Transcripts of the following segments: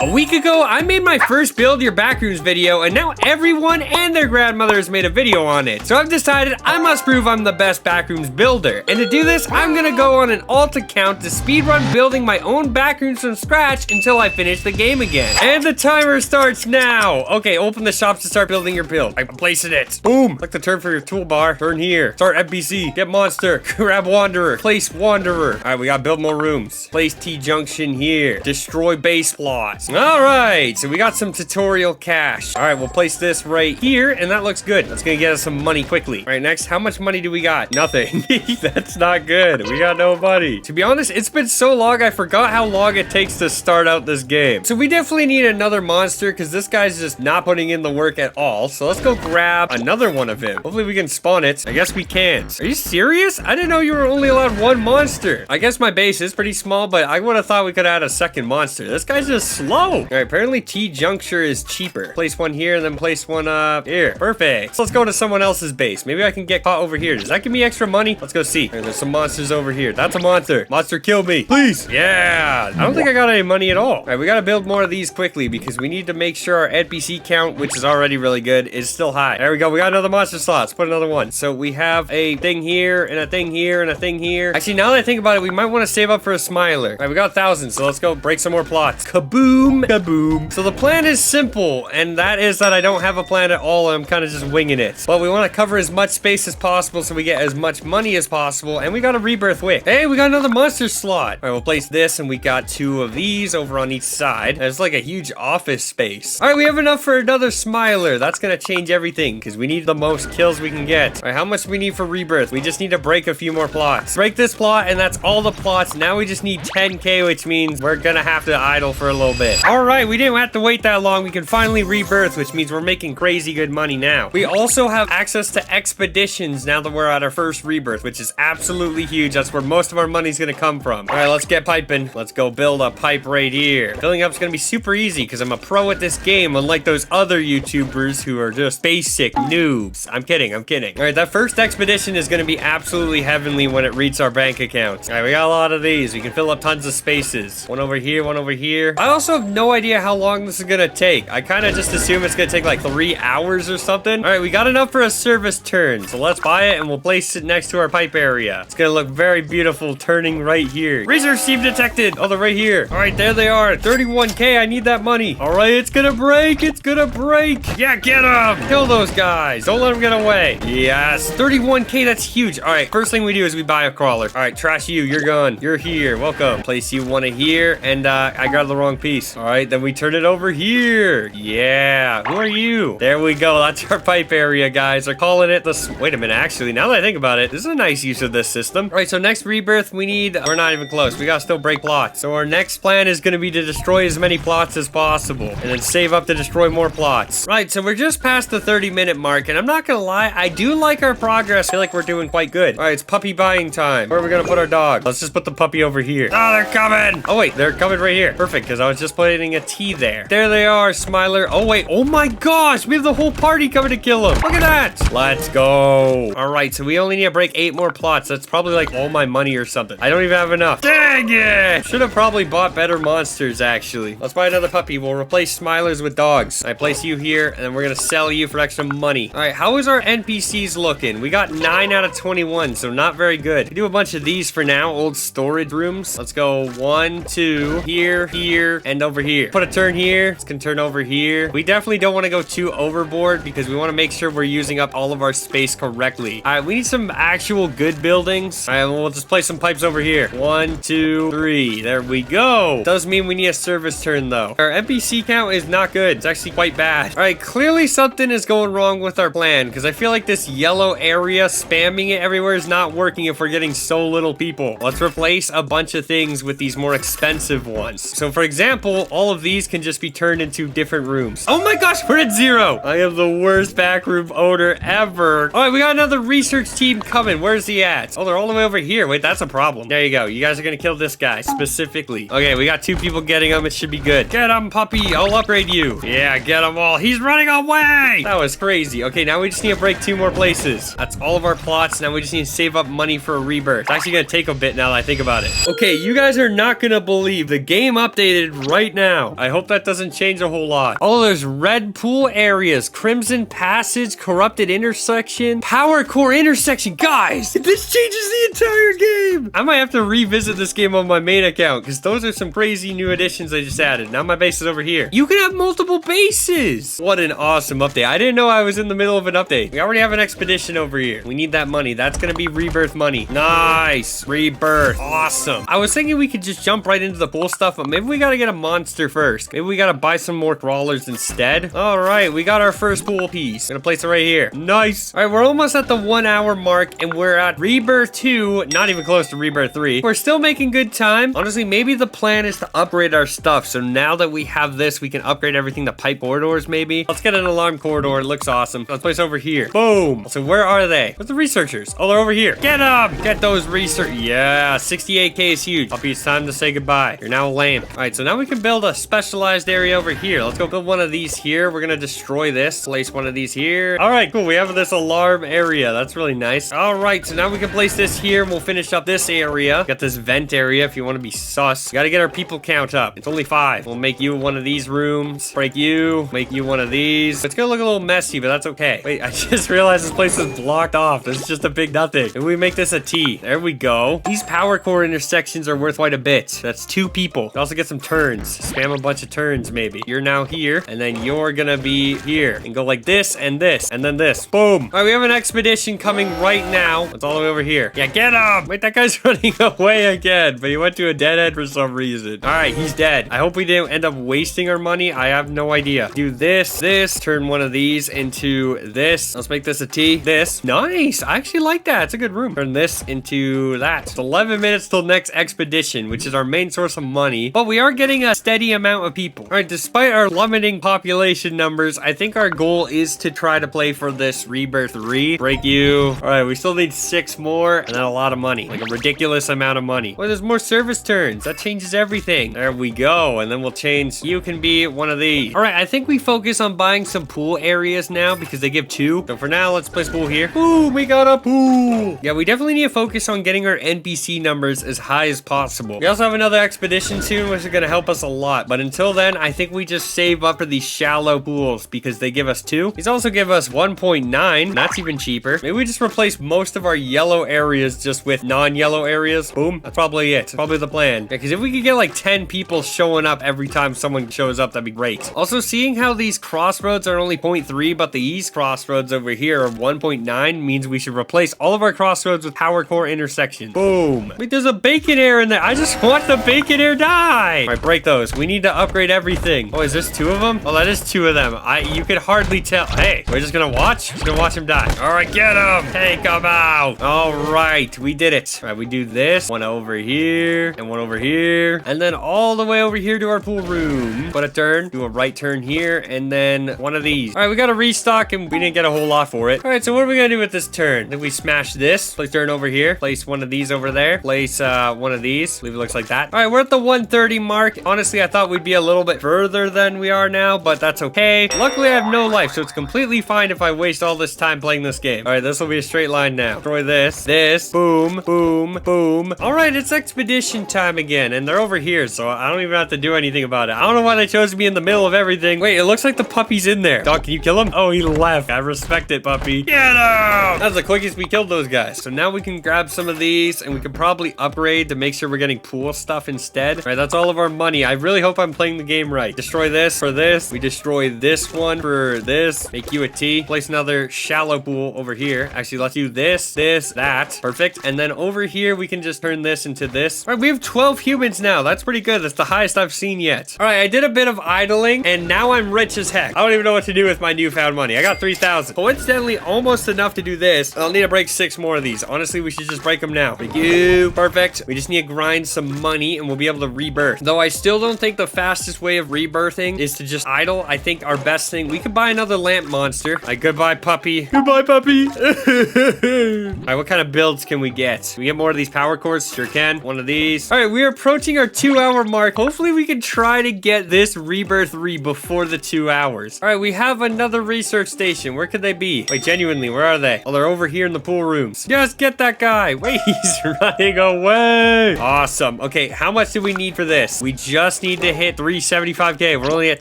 A week ago, I made my first Build Your Backrooms video, and now everyone and their grandmother has made a video on it. So I've decided I must prove I'm the best backrooms builder. And to do this, I'm gonna go on an alt account to speedrun building my own backrooms from scratch until I finish the game again. And the timer starts now. Okay, open the shop to start building your build. I'm placing it. Boom. Click the turn for your toolbar. Turn here. Start NPC. Get monster. Grab wanderer. Place wanderer. All right, we gotta build more rooms. Place T-junction here. Destroy base plots. All right, so we got some tutorial cash. All right, we'll place this right here, and that looks good. That's gonna get us some money quickly. All right, next, how much money do we got? Nothing. That's not good. We got no money. To be honest, it's been so long, I forgot how long it takes to start out this game. So we definitely need another monster, because this guy's just not putting in the work at all. So let's go grab another one of him. Hopefully we can spawn it. I guess we can't. Are you serious? I didn't know you were only allowed one monster. I guess my base is pretty small, but I would have thought we could add a second monster. This guy's just slow. All right, apparently T-juncture is cheaper. Place one here and then place one up here. Perfect. So let's go to someone else's base. Maybe I can get caught over here. Does that give me extra money? Let's go see. All right, there's some monsters over here. That's a monster. Monster, kill me, please. Yeah. I don't think I got any money at all. All right, we got to build more of these quickly because we need to make sure our NPC count, which is already really good, is still high. There we go. We got another monster slot. Let's put another one. So we have a thing here and a thing here and a thing here. Actually, now that I think about it, we might want to save up for a smiler. All right, we got 1,000. So let's go break some more plots. Kaboom. Kaboom. So the plan is simple, and that is that I don't have a plan at all. I'm kind of just winging it. But we want to cover as much space as possible so we get as much money as possible, and we got a rebirth wick. Hey, we got another monster slot. All right, we'll place this, and we got 2 of these over on each side. There's like a huge office space. All right, we have enough for another smiler. That's gonna change everything because we need the most kills we can get. All right, how much do we need for rebirth? We just need to break a few more plots. Break this plot, and that's all the plots. Now we just need 10K, which means we're gonna have to idle for a little bit. All right, we didn't have to wait that long. We can finally rebirth, which means we're making crazy good money now. We also have access to expeditions now that we're at our first rebirth, which is absolutely huge. That's where most of our money's gonna come from. All right, let's get piping. Let's go build a pipe right here. Building up's gonna be super easy because I'm a pro at this game, unlike those other YouTubers who are just basic noobs. I'm kidding, I'm kidding. All right, that first expedition is gonna be absolutely heavenly when it reaches our bank account. All right, we got a lot of these. We can fill up tons of spaces. One over here, one over here. I also have no idea how long this is gonna take. I kind of just assume it's gonna take like 3 hours or something. All right, we got enough for a service turn. So let's buy it and we'll place it next to our pipe area. It's gonna look very beautiful turning right here. Research team detected. Oh, they're right here. All right, there they are. 31K, I need that money. All right, it's gonna break. It's gonna break. Yeah, get them. Kill those guys. Don't let them get away. Yes, 31K, that's huge. All right, first thing we do is we buy a crawler. All right, trash you, you're gone. You're here, welcome. Place you one here, and I got the wrong piece. All right, then we turn it over here. Yeah, who are you? There we go, that's our pipe area, guys. They're calling it the... Wait a minute, actually, now that I think about it, this is a nice use of this system. All right, so next rebirth, we need... We're not even close. We gotta still break plots. So our next plan is gonna be to destroy as many plots as possible, and then save up to destroy more plots. Right, so we're just past the 30-minute mark, and I'm not gonna lie, I do like our progress. I feel like we're doing quite good. All right, it's puppy buying time. Where are we gonna put our dog? Let's just put the puppy over here. Oh, they're coming! Oh, wait, they're coming right here. Perfect, because I was just putting a T there. There they are, Smiler. Oh, wait. Oh, my gosh. We have the whole party coming to kill him. Look at that. Let's go. All right, so we only need to break 8 more plots. That's probably like all my money or something. I don't even have enough. Dang it. Should have probably bought better monsters, actually. Let's buy another puppy. We'll replace Smilers with dogs. I place you here, and then we're going to sell you for extra money. All right, how is our NPCs looking? We got 9 out of 21, so not very good. We do a bunch of these for now, old storage rooms. Let's go 1, 2, here, here, and over here. Put a turn here. This can turn over here. We definitely don't want to go too overboard because we want to make sure we're using up all of our space correctly. All right, we need some actual good buildings. All right, we'll just place some pipes over here. 1, 2, 3. There we go. Does mean we need a service turn though. Our NPC count is not good. It's actually quite bad. All right, clearly something is going wrong with our plan because I feel like this yellow area, spamming it everywhere, is not working if we're getting so little people. Let's replace a bunch of things with these more expensive ones. So for example, all of these can just be turned into different rooms. Oh my gosh, we're at 0. I am the worst backroom owner ever. All right, we got another research team coming. Where's he at? Oh, they're all the way over here. Wait, that's a problem. There you go. You guys are gonna kill this guy specifically. Okay, we got 2 people getting him. It should be good. Get him, puppy. I'll upgrade you. Yeah, get them all. He's running away. That was crazy. Okay, now we just need to break 2 more places. That's all of our plots. Now we just need to save up money for a rebirth. It's actually gonna take a bit now that I think about it. Okay, you guys are not gonna believe the game updated right right now. I hope that doesn't change a whole lot. Oh, there's red pool areas, crimson passage, corrupted intersection, power core intersection. Guys, this changes the entire game. I might have to revisit this game on my main account because those are some crazy new additions I just added. Now my base is over here. You can have multiple bases. What an awesome update. I didn't know I was in the middle of an update. We already have an expedition over here. We need that money. That's going to be Rebirth money. Nice. Rebirth. Awesome. I was thinking we could just jump right into the pool stuff, but maybe we got to get a monster first. Maybe we got to buy some more crawlers instead. All right. We got our first pool piece. Gonna place it right here. Nice. All right. We're almost at the 1 hour mark and we're at Rebirth 2. Not even close to Rebirth 3. We're still making good time. Honestly, maybe the plan is to upgrade our stuff. So now that we have this, we can upgrade everything to pipe corridors maybe. Let's get an alarm corridor. It looks awesome. Let's place over here. Boom. So where are they? Where's the researchers? Oh, they're over here. Get them. Get those research. Yeah, 68K is huge. Puppy, it's time to say goodbye. You're now lame. All right, so now we can build a specialized area over here. Let's go build one of these here. We're gonna destroy this. Place one of these here. All right, cool. We have this alarm area. That's really nice. All right, so now we can place this here and we'll finish up this area. Got this vent area if you want to be sus. Got to get our people count up. It's only 5. We'll make you one of these rooms. Break you. Make you one of these. It's gonna look a little messy, but that's okay. Wait, I just realized this place is blocked off. This is just a big nothing. If we make this a T. There we go. These power core intersections are worth quite a bit. That's 2 people. We also get some turns. Spam a bunch of turns, maybe. You're now here, and then you're gonna be here. And go like this, and then this. Boom. All right, we have an expedition coming right now. It's all the way over here. Yeah, get him! Wait, that guy's running away again, but he went to a dead end for some reason. All right, he's dead. I hope we didn't end up wasting our money. I have no idea. Do this, turn one of these into this. Let's make this a T. This. Nice. I actually like that. It's a good room. Turn this into that. It's 11 minutes till next expedition, which is our main source of money, but we are getting a steady amount of people. All right, despite our plummeting population numbers, I think our goal is to try to play for this Rebirth 3. Break you. All right, we still need 6 more and then a lot of money, like a ridiculous amount of money. Well, there's more service turns. That changes everything. There we go. And then we'll change. You can be one of these. All right, I think we focus on buying some pool areas now because they give 2. So for now, let's place pool here. Boom, we got a pool. Yeah, we definitely need to focus on getting our NPC numbers as high as possible. We also have another expedition soon, which is going to help us a lot. But until then, I think we just save up for these shallow pools because they give us 2. These also give us 1.9. That's even cheaper. Maybe we just replace most of our yellow areas just with non-yellow areas. Boom. That's probably it. Probably the plan. Yeah, because if we could get like 10 people showing up every time someone shows up, that'd be great. Also, seeing how these crossroads are only 0.3, but the east crossroads over here are 1.9 means we should replace all of our crossroads with power core intersections. Boom. Wait, there's a bacon air in there. I just want the bacon air die. All right, break those. We need to upgrade everything. Oh, is this 2 of them? Oh, that is 2 of them. You could hardly tell. Hey, we're just gonna watch. Just gonna watch him die. All right, get him. Take him out. All right, we did it. All right, we do this. One over here and one over here. And then all the way over here to our pool room. Put a turn. Do a right turn here and then one of these. All right, we got to restock and we didn't get a whole lot for it. All right, so what are we gonna do with this turn? Then we smash this. Place turn over here. Place one of these over there. Place one of these. Leave it looks like that. All right, we're at the 130 mark. Honestly, I thought we'd be a little bit further than we are now, but that's okay. Luckily, I have no life, so it's completely fine if I waste all this time playing this game. All right, this will be a straight line now. Destroy this. This. Boom. Boom. Boom. All right, it's expedition time again, and they're over here, so I don't even have to do anything about it. I don't know why they chose to be in the middle of everything. Wait, it looks like the puppy's in there. Dog, can you kill him? Oh, he left. I respect it, puppy. Get him! That's the quickest we killed those guys. So now we can grab some of these, and we can probably upgrade to make sure we're getting pool stuff instead. All right, that's all of our money. I really hope I'm playing the game right. Destroy this for this. We destroy this one for this. Make you a T. Place another shallow pool over here. Actually, let's do this, this, that. Perfect. And then over here, we can just turn this into this. All right, we have 12 humans now. That's pretty good. That's the highest I've seen yet. All right, I did a bit of idling, and now I'm rich as heck. I don't even know what to do with my newfound money. I got 3,000. Coincidentally, almost enough to do this. I'll need to break 6 more of these. Honestly, we should just break them now. Thank you. Perfect. We just need to grind some money, and we'll be able to rebirth. Though I still don't think the fastest way of rebirthing is to just idle. I think our best thing, we could buy another lamp monster. Like, goodbye, puppy. Goodbye, puppy. All right, what kind of builds can we get? Can we get more of these power cores? Sure can. One of these. All right, we're approaching our 2-hour mark. Hopefully, we can try to get this Rebirth 3 before the 2 hours. All right, we have another research station. Where could they be? Wait, genuinely, where are they? Oh, they're over here in the pool rooms. Yes, get that guy. Wait, he's running away. Awesome. Okay, how much do we need for this? We just just need to hit 375k. We're only at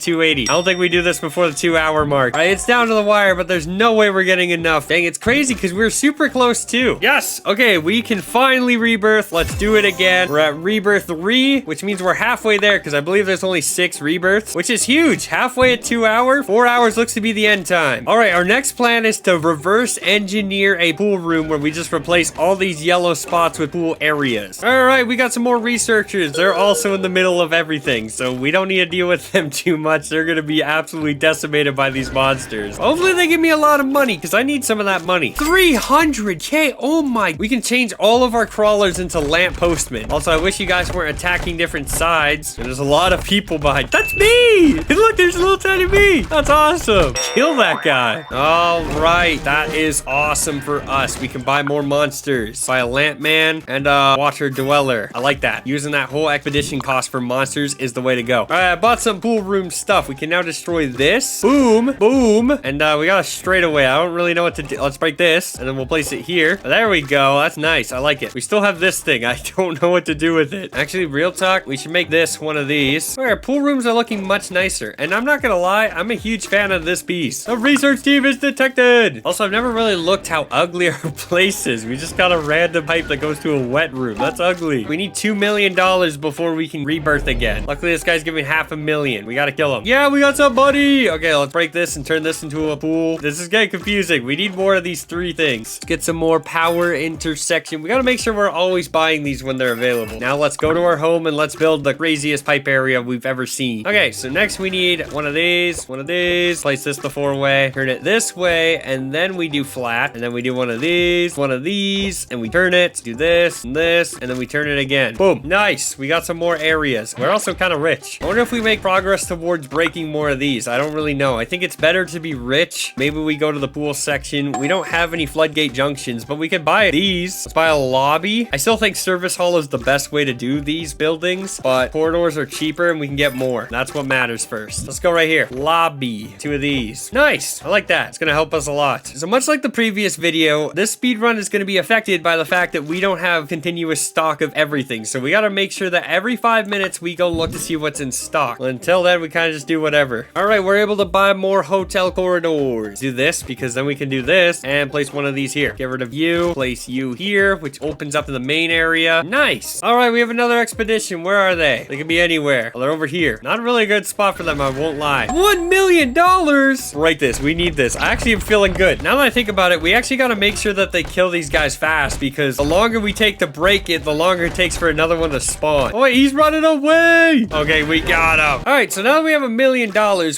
280. I don't think we do this before the 2-hour mark. All right, it's down to the wire, but there's no way we're getting enough. Dang, it's crazy because we're super close too. Yes. Okay, we can finally rebirth. Let's do it again. We're at rebirth 3, which means we're halfway there because I believe there's only 6 rebirths, which is huge. Halfway at 2 hours. 4 hours looks to be the end time. All right, our next plan is to reverse engineer a pool room where we just replace all these yellow spots with pool areas. All right, we got some more researchers. They're also in the middle of everything, so we don't need to deal with them too much. They're gonna be absolutely decimated by these monsters. Hopefully they give me a lot of money because I need some of that money. 300k. Oh my. We can change all of our crawlers into lamp postmen. Also, I wish you guys weren't attacking different sides. There's a lot of people behind. That's me. And look, there's a little tiny me. That's awesome. Kill that guy. All right, that is awesome for us. We can buy more monsters. Buy a lamp man and a water dweller. I like that. Using that whole expedition cost for monsters is the way to go. All right, I bought some pool room stuff. We can now destroy this. Boom, boom. And we got a straightaway. I don't really know what to do. Let's break this and then we'll place it here. There we go. That's nice. I like it. We still have this thing. I don't know what to do with it. Actually, real talk, we should make this one of these. All right, pool rooms are looking much nicer. And I'm not gonna lie, I'm a huge fan of this piece. A research team is detected. Also, I've never really looked how ugly our place is. We just got a random pipe that goes to a wet room. That's ugly. We need $2 million before we can rebirth again. Luckily, this guy's giving $500,000. We gotta kill him. Yeah, we got somebody. Okay, let's break this and turn this into a pool. This is getting confusing. We need more of these 3 things. Let's get some more power intersection. We gotta make sure we're always buying these when they're available. Now let's go to our home and let's build the craziest pipe area we've ever seen. Okay, so next we need one of these, place this the 4-way, turn it this way, and then we do flat, and then we do one of these, and we turn it, do this, and this, and then we turn it again. Boom, nice. We got some more areas. We're also kind of rich. I wonder if we make progress towards breaking more of these. I don't really know. I think it's better to be rich. Maybe we go to the pool section. We don't have any floodgate junctions, but we could buy these. Let's buy a lobby. I still think service hall is the best way to do these buildings, but corridors are cheaper and we can get more. That's what matters first. Let's go right here. Lobby. 2 of these. Nice. I like that. It's gonna help us a lot. So much like the previous video, this speed run is gonna be affected by the fact that we don't have continuous stock of everything. So we gotta make sure that every 5 minutes we go look to see what's in stock. Well, until then, we kind of just do whatever. All right, we're able to buy more hotel corridors. Do this because then we can do this and place one of these here. Get rid of you. Place you here, which opens up to the main area. Nice. All right, we have another expedition. Where are they? They can be anywhere. Well, they're over here. Not a really good spot for them, I won't lie. $1 million. Break this. We need this. I actually am feeling good. Now that I think about it, we actually got to make sure that they kill these guys fast because the longer we take to break it, the longer it takes for another one to spawn. Oh, wait, he's running away. Okay, we got him. All right, so now that we have $1 million,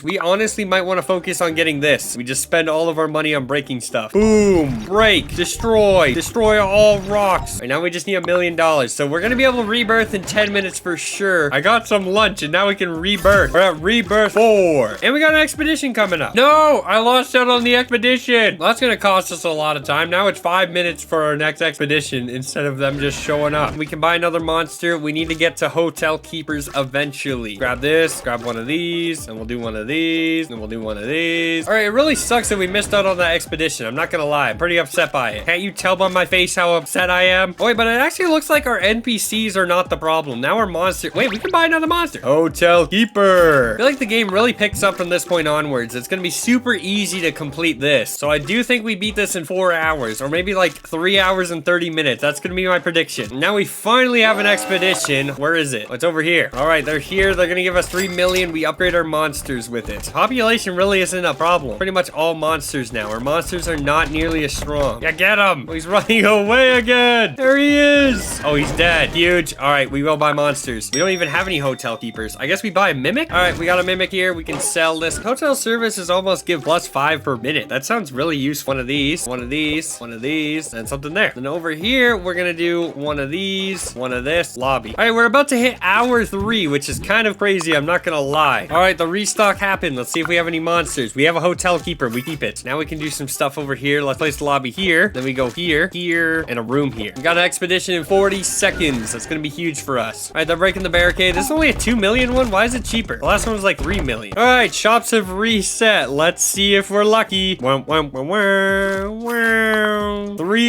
we honestly might want to focus on getting this. We just spend all of our money on breaking stuff. Boom. Break. Destroy. Destroy all rocks. All right, now we just need $1 million. So we're going to be able to rebirth in 10 minutes for sure. I got some lunch and now we can rebirth. We're at rebirth 4. And we got an expedition coming up. No, I lost out on the expedition. Well, that's going to cost us a lot of time. Now it's 5 minutes for our next expedition instead of them just showing up. We can buy another monster. We need to get to hotel keepers eventually. Grab this, grab one of these, and we'll do one of these, and we'll do one of these. All right, it really sucks that we missed out on that expedition. I'm not going to lie. I'm pretty upset by it. Can't you tell by my face how upset I am? Oh, wait, but it actually looks like our NPCs are not the problem. Now our monster... Wait, we can buy another monster. Hotel keeper. I feel like the game really picks up from this point onwards. It's going to be super easy to complete this. So I do think we beat this in 4 hours, or maybe like 3 hours and 30 minutes. That's going to be my prediction. Now we finally have an expedition. Where is it? It's over here. All right, they're here. They're going to give us 3 million. We upgrade our monsters with it. Population really isn't a problem. Pretty much all monsters now. Our monsters are not nearly as strong. Yeah, get him. Oh, he's running away again. There he is. Oh, he's dead. Huge. All right, we will buy monsters. We don't even have any hotel keepers. I guess we buy a mimic. All right, we got a mimic here. We can sell this. Hotel services almost give +5 per minute. That sounds really useful. One of these, one of these, one of these, and something there. Then over here, we're gonna do one of these, one of this, lobby. All right, we're about to hit hour 3, which is kind of crazy. I'm not gonna lie. All right, the restock happened. Let's see if we have any monsters. We have a hotel keeper. We keep it. Now we can do some stuff over here. Let's place the lobby here. Then we go here, here, and a room here. We got an expedition in 40 seconds. That's gonna be huge for us. All right, they're breaking the barricade. This is only a 2 million one. Why is it cheaper? The last one was like 3 million. million. All right, shops have reset. Let's see if we're lucky. 3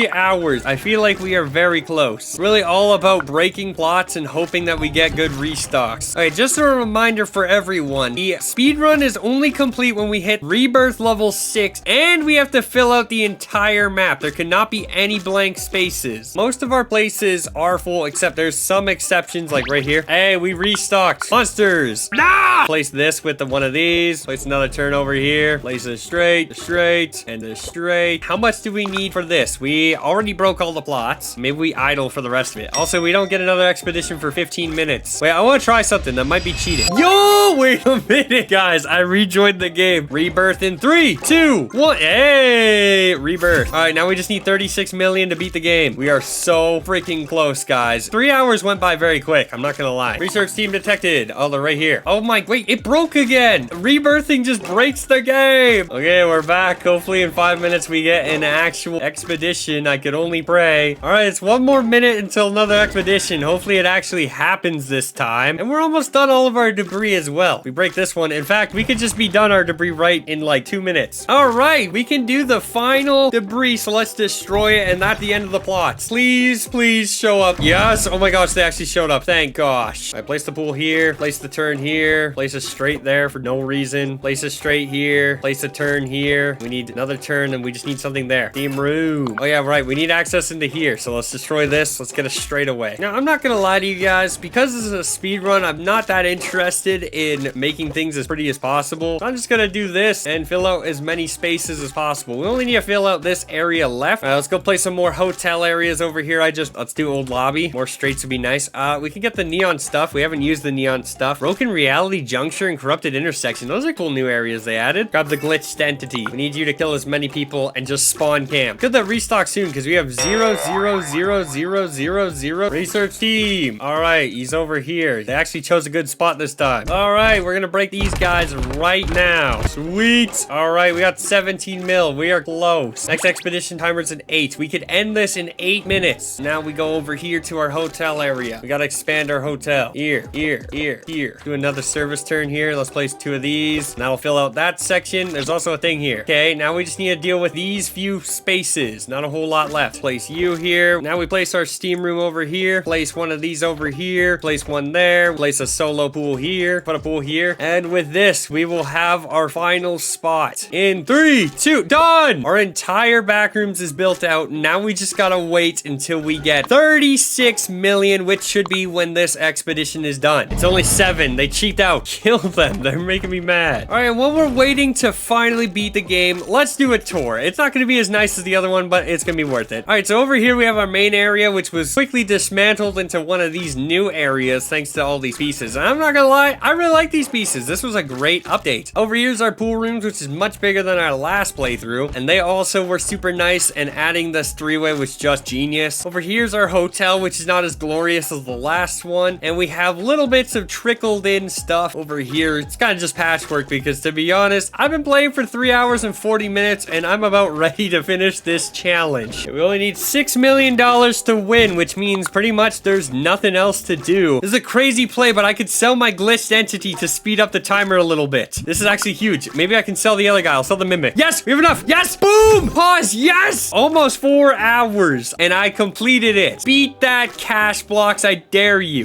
hours. I feel like we are very close. Really all about breaking plots and hoping that we get good restocks. All right, just a reminder for everyone. The speedrun is only complete when we hit Rebirth level 6, and we have to fill out the entire map. There cannot be any blank spaces. Most of our places are full, except there's some exceptions, like right here. Hey, we restocked. Monsters. Nah! Place this with one of these. Place another turn over here. Place a straight, and a straight. How much do we need for this? We already broke all the plots. Maybe we idle for the rest of it. Also, we don't get another expedition for 15 minutes. Wait, I want to try something that might be cheating. Yo, wait a minute, guys. I rejoined the game. Rebirth in 3, 2, 1. Hey, Rebirth. All right, now we just need 36 million to beat the game. We are so freaking close, guys. 3 hours went by very quick. I'm not gonna lie. Research team detected. Oh, they're right here. Oh my, wait, it broke again. Rebirthing just breaks the game. Okay, we're back. Hopefully in 5 minutes we get an actual expedition. I could only pray. All right, it's 1 more minute until another expedition. Hopefully it actually happens this time. And we're almost done all of our debris as well. We break this one. In fact, we could just be done our debris right in like 2 minutes. All right, we can do the final debris. So let's destroy it, and at the end of the plot. Please, please show up. Yes. Oh my gosh, they actually showed up. Thank gosh. I place the pool here. Place the turn here. Place a straight there for no reason. Place a straight here. Place a turn here. We need another turn, and we just need something there. Theme room. Oh yeah, right. We need access into here. So let's destroy this. Let's get a straight away. Now, I'm not gonna lie to you guys. Because this is a speed run, I'm not that interested in making things as pretty as possible. So I'm just gonna do this and fill out as many spaces as possible. We only need to fill out this area left. All right, let's go play some more hotel areas over here. Let's do old lobby. More straights would be nice. We can get the neon stuff. We haven't used the neon stuff. Broken reality juncture and corrupted intersection. Those are cool new areas they added. Grab the glitched entity. We need you to kill as many people and just spawn camp. Get that restock soon because we have 0, 0, 0, 0, 0, 0. Research team. All right, he's over here. They actually chose a good spot this time. All right, we're gonna break these guys right now. Sweet. All right, we got 17 mil. We are close. Next expedition timer's in 8. We could end this in 8 minutes. Now we go over here to our hotel area. We gotta expand our hotel. Here. Do another service turn here. Let's place 2 of these. Now we'll fill out that section. There's also a thing here. Okay, now we just need to deal with these few spaces. Not a whole lot left. Place you here. Now we place our steam room over here. Place one of these over here. Place one there. Place a solo pool here. Put a pool here. And with this, we will have our final spot. In 3, 2, done! Our entire backrooms is built out. Now we just gotta wait until we get 36 million, which should be when this expedition is done. It's only 7. They cheaped out. Kill them. They're making me mad. All right, while we're waiting to finally beat the game, let's do a tour. It's not gonna be as nice as the other one, but it's gonna be worth it. All right, so over here we have our main area, which was quickly dismantled into one of these new areas thanks to all these pieces. And I'm not gonna lie, I really like these pieces. This was a great update. Over here's our pool rooms, which is much bigger than our last playthrough, and they also were super nice, and adding this 3-way was just genius. Over here's our hotel, which is not as glorious as the last one, and we have little bits of trickled in stuff over here. It's kind of just patchwork because, to be honest, I've been playing for 3 hours and 40 minutes, and I'm about ready to finish this challenge. We only need $6 million to win, which means pretty much there's nothing else to do. This is a crazy play, but I could sell my glitched entity to speed up the timer a little bit. This is actually huge. Maybe I can sell the other guy. I'll sell the mimic. Yes, we have enough. Yes, boom, pause. Yes, almost 4 hours, and I completed it. Beat that Cashblox, I dare you.